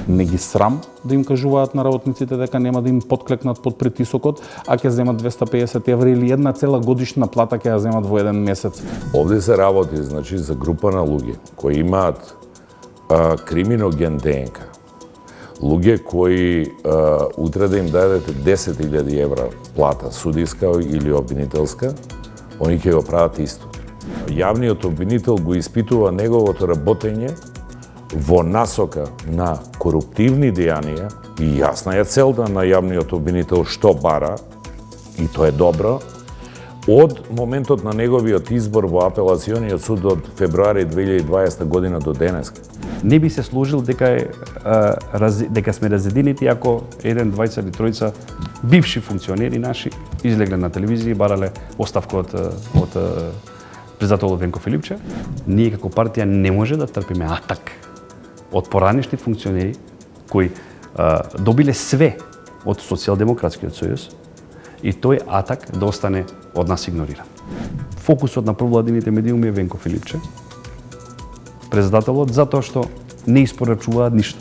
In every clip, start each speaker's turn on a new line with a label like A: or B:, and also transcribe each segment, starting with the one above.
A: Не ги срам да им кажуваат на работниците дека нема да им подклекнат под притисокот, а ќе земат 250 евра или една цела годишна плата ќе ја земат во еден месец.
B: Овде се работи, значи, за група на луѓе кои имаат криминоген ДНК. Луѓе кои утре да им дадете 10.000 евра плата, судиска или обвинителска, они ќе го прават исто. Јавниот обвинител го испитува неговото работење во насока на коруптивни дејанија и јасна е целта на јавниот обвинител што бара, и тоа е добро, од моментот на неговиот избор во апелациониот суд од февруари 2020 година до денеска.
C: Не би се служил дека сме разединети ако еден, двајца или тројца бивши функционери наши излегле на телевизија и барале оставка од председателот Венко Филипче. Ние како партија не може да трпиме атак од поранешни функционери кои добиле све од Социјалдемократскиот сојуз и тој атак да остане од нас игнориран. Фокусот на провладините медиуми е Венко Филипче, председателот, затоа што не испорачуваат ништо.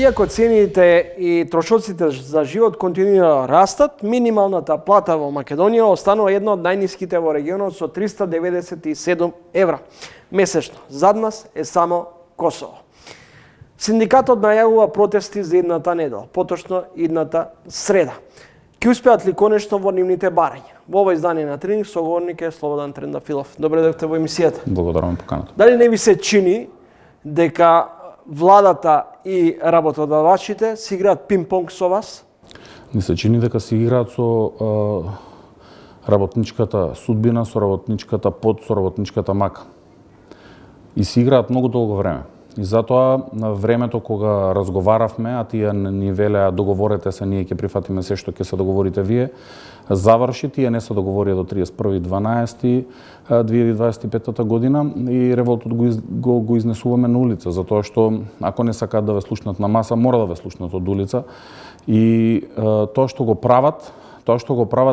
D: Иако цените и трошоците за живот континуирано растат, минималната плата во Македонија останува една од најниските во регионот со 397 евра месечно. Зад нас е само Косово. Синдикатот најавува протести за идната недела, поточно идната среда. Ќе успеат ли конечно во нивните барања? Во ова издание на Тренинг соговорник е Слободан Трендафилов. Добре дојдовте во емисијата.
A: Благодарам поканата.
D: Дали не ви се чини дека владата и работодавачите си играат пинг-понг со вас?
A: Ми се чини дека си играат со работничката судбина, со работничката под, со работничката мака. И си играат многу долго време. И затоа на времето кога разговаравме, а тие ни велеа договорете се, ние ќе прифатиме се што ќе се договорите вие, заврши, тие не се договорија до 31.12.2025 година и револтот го изнесуваме на улица, затоа што ако не сакаат да ве слушнат на маса, мора да ве слушнат од улица. И тоа што го прават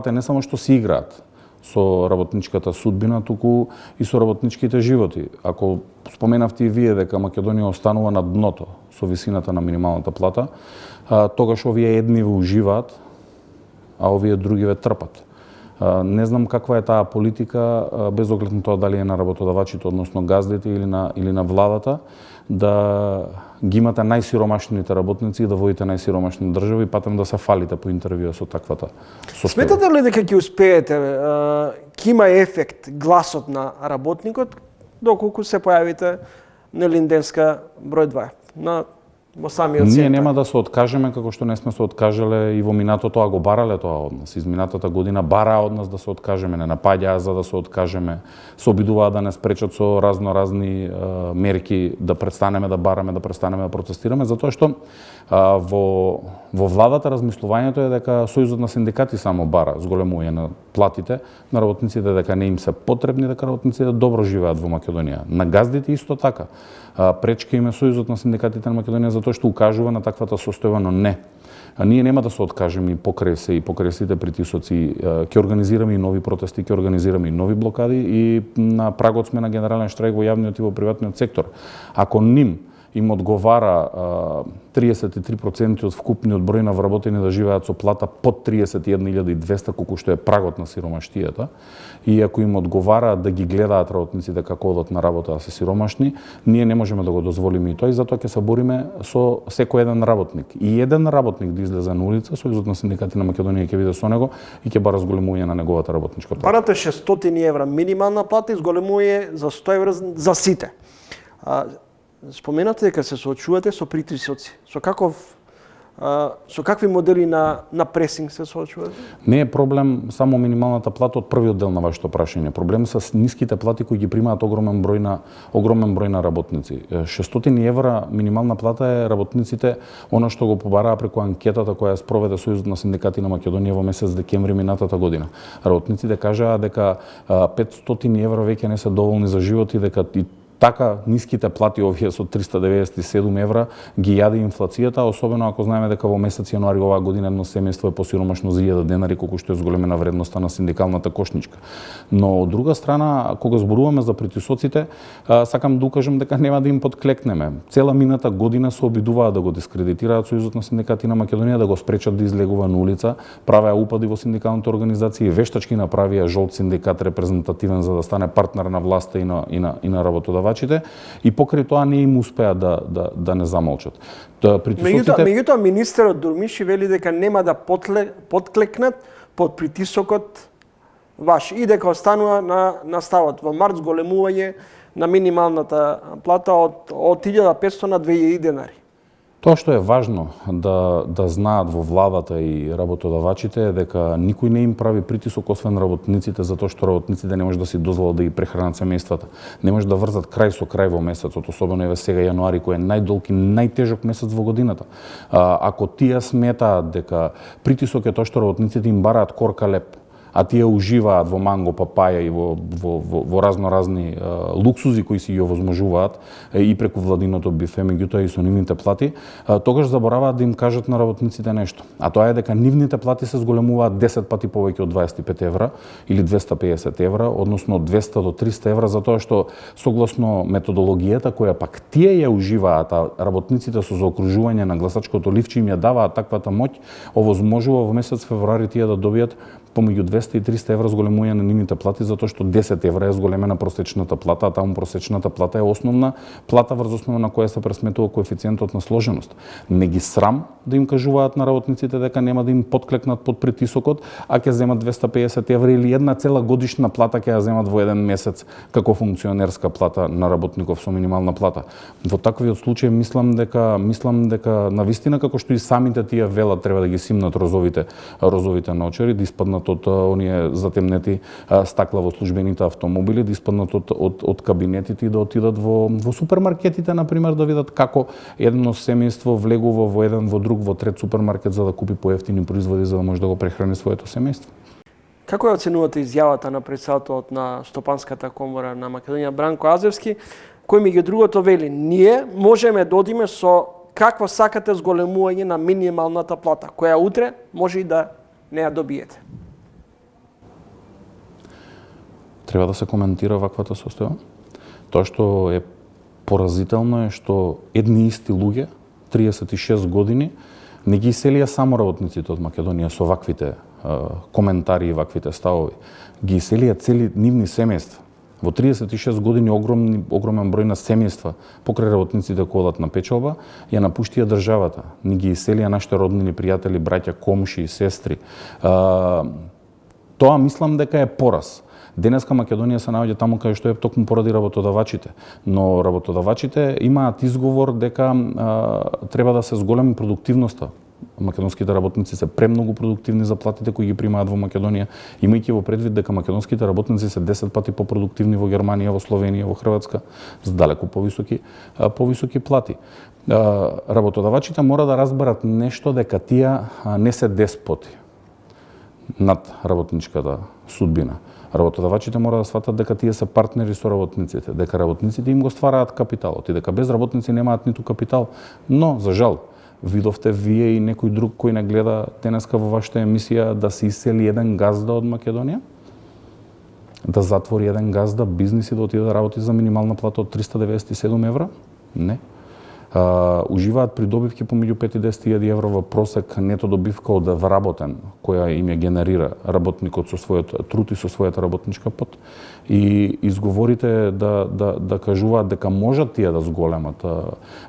A: е не само што си играат со работничката судбина, туку и со работничките животи. Ако споменавте и вие дека Македонија останува на дното со висината на минималната плата, тогаш овие едни ве уживаат, а овие други ве трпат. Не знам каква е таа политика, без оглед на тоа дали е на работодавачите, односно газдите или на владата, да ги имате најсиромашните работници и да водите најсиромашни држави и патем да се фалите по интервјуа со таквата состојба.
D: Сметате ли дека ќе успеете, ќе има ефект гласот на работникот доколку се појавите на Линденска број 2? Во самиот центар.
A: Ние нема да се откажеме како што не сме се откажале и во минатото, а го барале тоа од нас. Изминатата година бараа од нас да се откажеме, не напаѓаа за да се откажеме, се обидуваа да не спречат со разни мерки да престанеме да бараме, да престанеме да протестираме, затоа што во владата размислувањето е дека Сојузот на синдикати само бара зголемување на платите на работниците, дека не им се потребни, дека работниците добро живеат во Македонија. На газдите исто така. Пречка им е Сојузот на синдикатите на Македонија затоа што укажува на таквата состојба, но не. Ние нема да се откажеме и покрај сите притисоци. Ќе организираме и нови протести, ќе организираме и нови блокади и на прагот сме на генерален штрайк во јавниот и во приватниот сектор. Ако им одговара 33% од вкупниот број на вработени да живеат со плата под 31.200, колку што е прагот на сиромаштијата, и ако им одговара да ги гледаат работниците како одат на работа да се сиромашни, ние не можеме да го дозволиме и тоа, и затоа ќе се бориме со секој еден работник. И еден работник да излезе на улица, Сојузот на синдикати на Македонија ќе биде со него и ќе бара зголемување на неговата работничка плата.
D: Барате 600 евра минимална плата и зголемување за 100 евра за сите. Споменате дека се соочувате со притисоци. Со какви модели на пресинг се соочувате?
A: Не е проблем само минималната плата од првиот дел на вашето прашање. Проблем се с ниските плати кои ги примаат огромен број на работници. 600 евра минимална плата е работниците она што го побараа преку анкетата која спроведе Сојузот на синдикати на Македонија во месец декември минатата година. Работниците кажаа дека 500 евра веќе не се доволни за живот и дека така ниските плати овие со 397 евра ги јаде инфлацијата, особено ако знаеме дека во месец јануари оваа година едно семејство е посиромашно за 1000 денари, колку што е зголемена вредноста на синдикалната кошничка. Но од друга страна, кога зборуваме за притисоците, сакам да укажам дека нема да им подклекнеме. Цела мината година се обидуваа да го дискредитираат Сојузот на синдикати на Македонија, да го спречат да излегува на улица, правеа упади во синдикалните организации, вештачки направија жолт синдикат репрезентативен за да стане партнер на власта и на работодавачите, и покрај тоа не им успеа да не замолчат.
D: Меѓутоа, министерот Дурмиши вели дека нема да подклекнат под притисокот ваш и дека останува на ставот во март зголемување на минималната плата од 1500 на 2000 денари.
A: Тоа што е важно да знаат во владата и работодавачите е дека никој не им прави притисок освен работниците, затоа што работниците не може да си дозволат да ги прехранат семејствата. Не може да врзат крај со крај во месецот, особено еве сега јануари кој е најдолг и најтежок месец во годината. Ако тие сметаат дека притисок е тоа што работниците им бараат корка леп, а тие уживаат во манго, папаја и во разноразни луксузи кои си ги овозможуваат и преку владиното бифе, меѓутоа и со нивните плати, тогаш забораваат да им кажат на работниците нешто. А тоа е дека нивните плати се зголемуваат 10 пати повеќе од 25 евра или 250 евра, односно од 200 до 300 евра, затоа што согласно методологијата која пак тие ја уживаат, а работниците со заокружување на гласачкото ливче им ја даваат таквата моќ, овозможува во месец февруари тие да добијат помеѓу 200 и 300 евра зголемување на нивните плати, затоа што 10 евра е зголемена просечната плата, а таму просечната плата е основна плата врз основа на која се пресметува коефициентот на сложеност. Не ги срам да им кажуваат на работниците дека нема да им подклекнат под притисокот, а ќе земат 250 евра или една цела годишна плата ќе ја земат во еден месец како функционерска плата на работников со минимална плата. Во таквиот случај мислам дека навистина како што и самите тие велат треба да ги симнат розовите наочари, да испаднат од оние затемнети стакла во службените автомобили, да испаднат од кабинетите и да отидат во супермаркетите, например, да видат како едно семејство влегува во еден, во друг, во трет супермаркет за да купи поевтини производи за да може да го прехрани своето семејство.
D: Како ја оценувате изјавата на претседателот на Стопанската комора на Македонија Бранко Азевски, кој меѓу другото вели: ние можеме да одиме со какво сакате зголемување на минималната плата, која утре може и да не ја добиете?
A: Треба да се коментира ваквата состојба. Тоа што е поразително е што едни исти луѓе, 36 години, не ги иселија само работниците од Македонија со ваквите коментари и ваквите ставови. Ги иселија цели нивни семејства. Во 36 години огромен број на семејства покрај работниците кои одат на печалба ја напуштија државата. Не ги иселија нашите роднини, пријатели, браќа, комши и сестри. Тоа мислам дека е пораз. Денеска Македонија се наоѓа таму кај што е токму поради работодавачите, но работодавачите имаат изговор дека треба да се зголеми продуктивноста. Македонските работници се премногу продуктивни за платите кои ги примаат во Македонија, имајќи во предвид дека македонските работници се 10 пати попrodуктивни во Германија, во Словенија, во Хрватска, с далеку повисоки плати. Работодавачите мора да разберат нешто, дека тие не се деспоти над работничката судбина. Работодавачите мора да сватат дека тие се партнери со работниците, дека работниците им го ствараат капиталот и дека без работници немаат ниту капитал. Но, за жал, видовте вие и некој друг кој не гледа денеска во вашата емисија да се исели еден газда од Македонија, да затвори еден газда бизнис и да отиде да работи за минимална плата од 397 евра? Не. Уживаат придобивки помеѓу 5 и 10 000 евра во просек нето добивка од вработен, која им ја генерира работникот со својот труд и со својата работничка пот. И изговорите да кажуваат дека можат тие да зголемат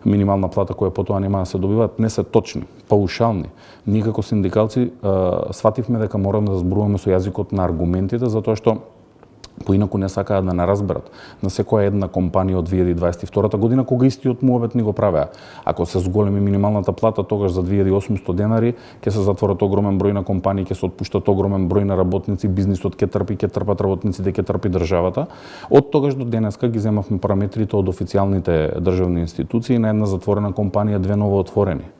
A: минимална плата која потоа нема да се добиваат, не се точни, паушални. Ние како синдикалци свативме дека мораме да зборуваме со јазикот на аргументите, затоа што поинаку не сакаат да не разберат на секоја една компанија од 2022 година кога истиот муабет ни го правеа. Ако се зголеми минималната плата, тогаш за 2800 денари ќе се затворат огромен број на компании, ќе се отпуштат огромен број на работници, бизнисот ќе трпат работниците, ќе трпи државата. Од тогаш до денеска ги земавме параметрите од официјалните државни институции на една затворена компанија, две ново отворени.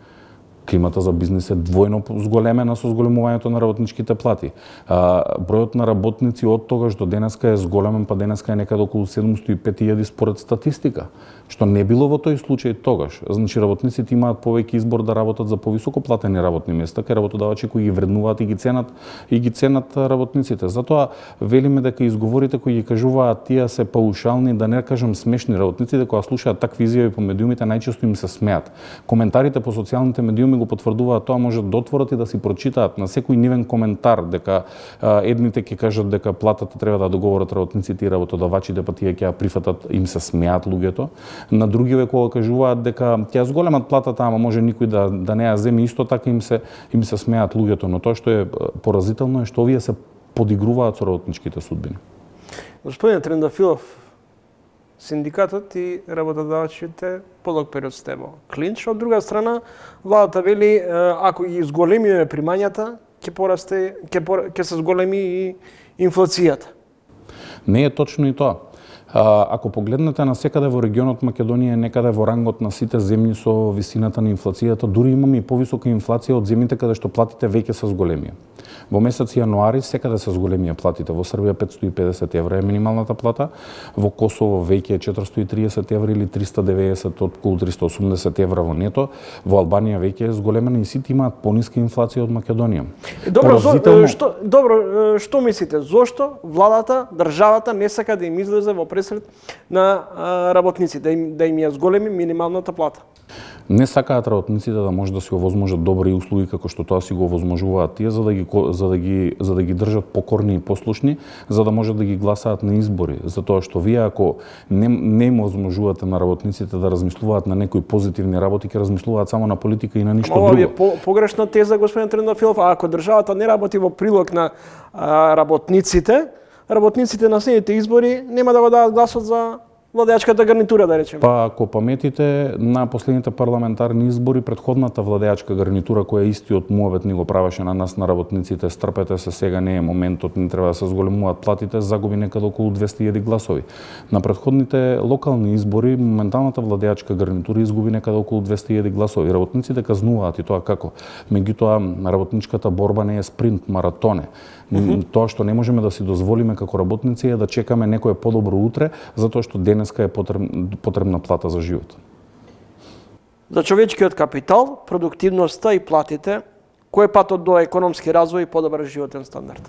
A: Климата за бизнис е двојно зголемена со зголемувањето на работничките плати. Бројот на работници од тогаш до денеска е зголемен, па денеска е некаде околу 705.000 според статистика, што не било во тој случај тогаш. Значи работниците имаат повеќе избор да работат за повисоко платени работни места, кај работодавачи кои ги вреднуваат и ги ценат работниците. Затоа велиме дека изговорите кои ги кажуваат тие се паушални, да не кажам смешни, работниците кога слушаат такви изјави по медиумите најчесто им се смеат. Коментарите по социјалните медиуми го потврдуваат тоа, можат да отворат и да си прочитаат на секој нивен коментар дека едните ќе кажат дека платата треба да договорат работниците и работодавачите, па тие ќе ја прифатат, им се смеат луѓето. На другиве кога кажуваат дека ќе зголемат платата, ама може никој да не ја земе, исто така им се смеат луѓето, но тоа што е поразително е што овие се подигруваат со работничките судбини.
D: Господин Трендафилов, синдикатот и работодавачите подолг период сте во клинч. Од друга страна, владата вели ако ги зголемиме примањата, ќе се зголеми и инфлацијата.
A: Не е точно и тоа. Ако погледнете на секаде во регионот Македонија, некаде во рангот на сите земји со висината на инфлацијата, дури имаме и повисока инфлација од земјите каде што платите веќе се зголемија. Во месец јануари секаде се зголемија платите. Во Србија 550 евра е минималната плата, во Косово веќе е 430 евра или 390 од околу 380 евра во нето, во Албанија веќе е зголемена и сите имаат пониска инфлација од Македонија.
D: Добро, што мислите? Зошто владата, државата не сака да им излезе во пресред на работниците, да им ја зголеми минималната плата?
A: Не сакаат работниците да може да си овозможат добри услуги како што тоа си го овозможуваат тие, за да ги држат покорни и послушни, за да можат да ги гласаат на избори. Затоа што вие ако не им овозможувате на работниците да размислуваат на некои позитивни работи, ќе размислуваат само на политика и на ништо друго.
D: Ова е погрешна теза, господин Трендафилов. Ако државата не работи во прилог на работниците на следните избори нема да го дадат гласот за владеачката гарнитура, да речеме.
A: Па ако паметите на последните парламентарни избори, претходната владеачка гарнитура која истиот муабет ни го правеше на нас, на работниците, стрпете се, сега не е моментот, не треба да се зголемуваат платите, загуби некаде околу 200.000 гласови. На претходните локални избори, моменталната владеачка гарнитура изгуби некаде околу 200.000 гласови. Работниците казнуваат и тоа како. Меѓутоа, работничката борба не е спринт, маратон е. Тоа што не можеме да си дозволиме како работници е да чекаме некое подобро утре, затоа што денеска е потребна плата за живот.
D: За човечкиот капитал, продуктивноста и платите, кој е патот до економски развој и подобар животен стандард?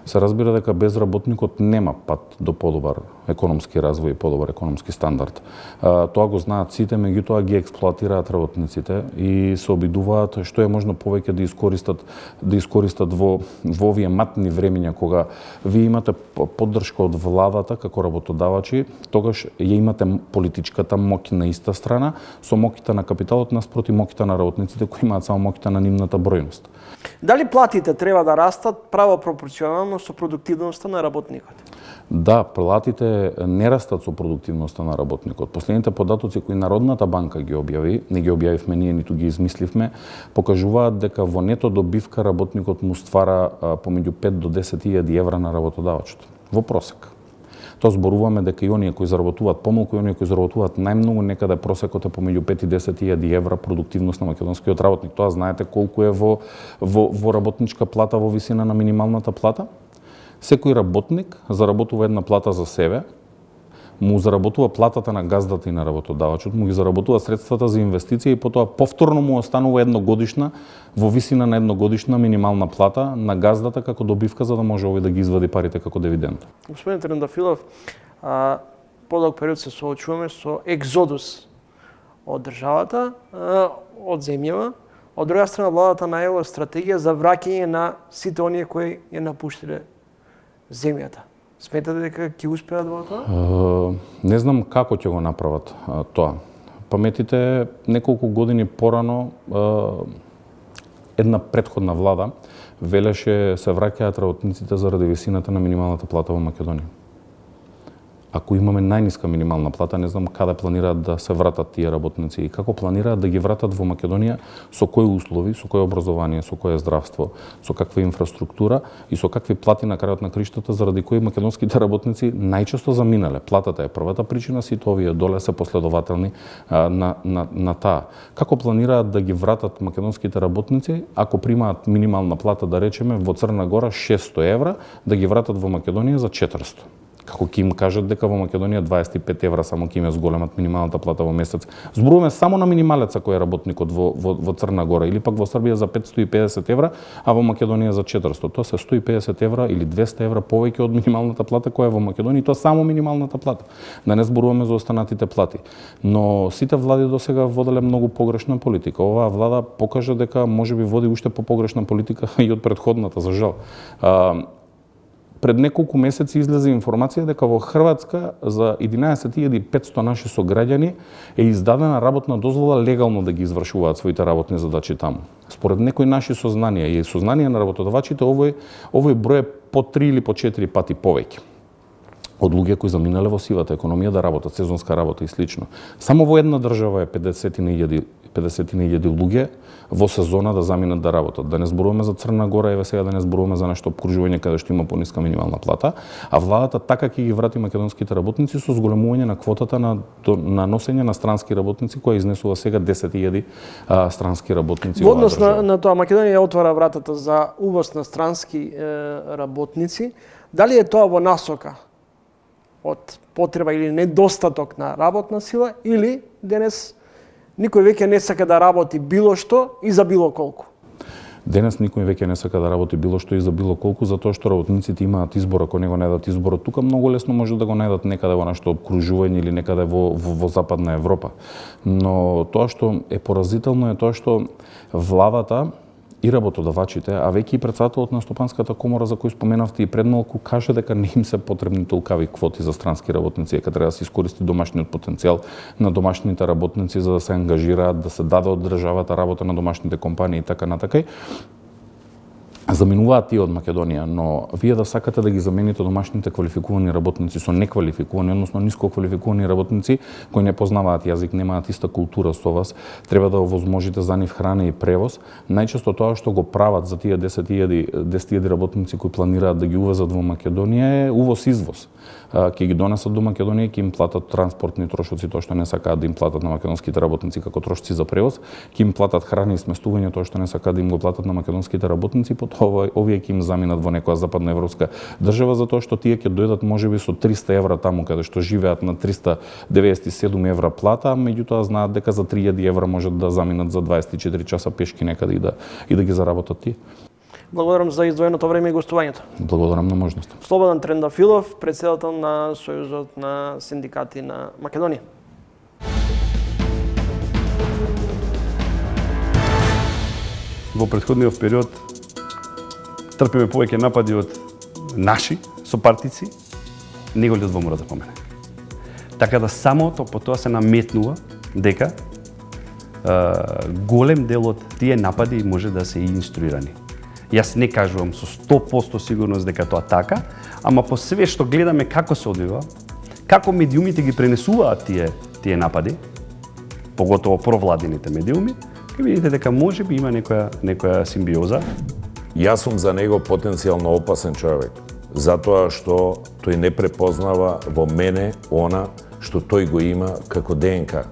A: Се разбира дека без работникот нема пат до подобар економски развој и подобар економски стандард. Тоа го знаат сите, меѓутоа ги експлоатираат работниците и се обидуваат што е можно повеќе да искористат во овие матни времиња кога вие имате поддршка од владата како работодавачи, тогаш ја имате политичката моќ на иста страна со моќта на капиталот наспроти моќта на работниците кои имаат само моќта на нивната бројност.
D: Дали платите треба да растат право пропорционално со продуктивноста на работникот?
A: Да, платите не растат со продуктивноста на работникот. Последните податоци кои Народната банка ги објави, не ги објавивме ние, ниту ги измисливме, покажуваат дека во нето добивка работникот му ствара помеѓу 5 до 10.000 евра на работодавачот. Во просек. Тоа зборуваме дека и оние кои заработуваат помалку и оние кои заработуваат најмногу, некаде просекот е помеѓу 5 и 10.000 евра продуктивност на македонскиот работник. Тоа знаете колку е во работничка плата во висина на минималната плата? Секој работник заработува една плата за себе, му заработува платата на газдата и на работодавачот, му ги заработува средствата за инвестиција и потоа повторно му останува едногодишна, во висина на едногодишна минимална плата на газдата како добивка за да може овој да ги извади парите како дивиденда.
D: Господин Трендафилов, подолг период се соочуваме со екзодус од државата, од земјава. Од друга страна, владата најавила стратегија за враќање на сите оние кои ја напуштиле земјата. Сметате дека ќе успеат во тоа?
A: Не знам како ќе го направат тоа. Паметите, неколку години порано една претходна влада велеше се враќаат работниците заради висината на минималната плата во Македонија. ако имаме најниска минимална плата, не знам каде планираат да се вратат тие работници и како планираат да ги вратат во Македонија, со кои услови, со кое образование, со кое здравство, со каква инфраструктура и со какви плати на крајот на криштата, заради кои македонските работници најчесто заминале. Платата е првата причина, сите овие доле се последователни на таа. Како планираат да ги вратат македонските работници, ако примаат минимална плата, да речеме, во Црна Гора 600 евра, да ги вратат во Македонија за 400? Како ќе им кажат дека во Македонија 25 евра само ќе им зголемат минималната плата во месец. Зборуваме само на минималеца кој е работникот во Црна Гора, или пак во Србија за 550 евра, а во Македонија за 400. Тоа се 150 евра или 200 евра повеќе од минималната плата која е во Македонија, тоа само минималната плата. Да не зборуваме за останатите плати. Но сите влади досега воделе многу погрешна политика. Оваа влада покажа дека можеби води уште попогрешна политика и од претходната, за жал. Пред неколку месеци излезе информација дека во Хрватска за 11.500 наши сограѓани е издадена работна дозвола легално да ги извршуваат своите работни задачи таму. Според некои наши сознанија и сознанија на работодавачите, овој број е по 3 или по 4 пати повеќе од луѓе кои заминале во сивата економија да работат, сезонска работа и слично. Само во една држава е 50.000 луѓе во сезона да заминат да работат. Да не зборуваме за Црна Гора, еве сега да не зборуваме за нешто обкружување каде што има пониска минимална плата, а владата така ќе ги врати македонските работници со зголемување на квотата на носење на странски работници, која изнесува сега 10.000 странски работници.
D: Во однос на тоа, Македонија отвара вратата за увоз на странски работници. Дали е тоа во насока од потреба или недостаток на работна сила, или денес никој веќе не сака да работи било што и за било колку?
A: Денес никој веќе не сака да работи било што и за било колку, затоа што работниците имаат избор, ако не го најдат изборот тука, многу лесно може да го најдат некаде во нашето обкружување или некаде во Западна Европа. Но тоа што е поразително е тоа што владата и работодавачите, а веќе и претседателот на Стопанската комора за кој споменавте и пред малку, каже дека не им се потребни толкави квоти за странски работници, дека треба да се искористи домашниот потенцијал на домашните работници за да се ангажираат, да се даде од државата работа на домашните компании и така натака. Заминуваат тие од Македонија, но вие да сакате да ги замените домашните квалификувани работници со неквалификувани, односно ниско квалификувани работници кои не познаваат јазик, немаат иста култура со вас, треба да овозможите за нив храна и превоз. Најчесто тоа што го прават за тие 10.000 работници кои планираат да ги увезат во Македонија е увоз-извоз. Ќе ги донесат до Македонија, ќе им платат транспортни трошоци, тоа што не сакаат да им платат на македонските работници како трошоци за превоз, ќе им платат храна и сместување, тоа што не сакаат да им го платат на македонските работници, потоа овие ќе им заминат во некоја западноевропска држава, затоа што тие ќе дојдат можеби со 300 евра таму каде што живеат на 397 евра плата, меѓутоа знаат дека за 3000 евра можат да заминат за 24 часа пешки некаде и да ги заработат тие.
D: Благодарам за издвоеното време и гостувањето.
A: Благодарам на можноста.
D: Слободан Трендафилов, претседател на Сојузот на синдикати на Македонија.
C: Во претходниот период трпиме повеќе напади од наши сопартици, неголи од мора да помене. Така да самото по тоа се наметнува дека голем дел од тие напади може да се и инструирани. Јас не кажувам со 100% сигурност дека тоа така, ама по све што гледаме како се одвива, како медиумите ги пренесуваат тие напади, поготово провладините медиуми, ќе видите дека можеби има некоја симбиоза.
B: Јас сум за него потенцијално опасен човек, затоа што тој не препознава во мене она што тој го има како ДНК.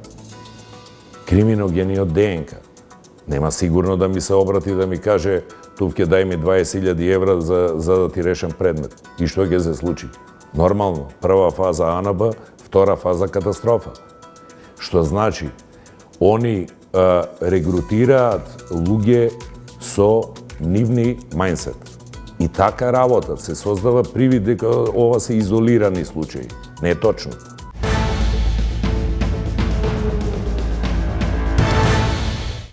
B: Криминогениот ДНК. Нема сигурно да ми се обрати да ми каже Тувке, дај ми 20.000 евра за да ти решам предмет. И што ќе се случи? Нормално, прва фаза АНБ, втора фаза катастрофа. Што значи, они регрутираат луѓе со нивни мајндсет. И така работат, се создава привид дека ова се изолирани случаи. Не е точно.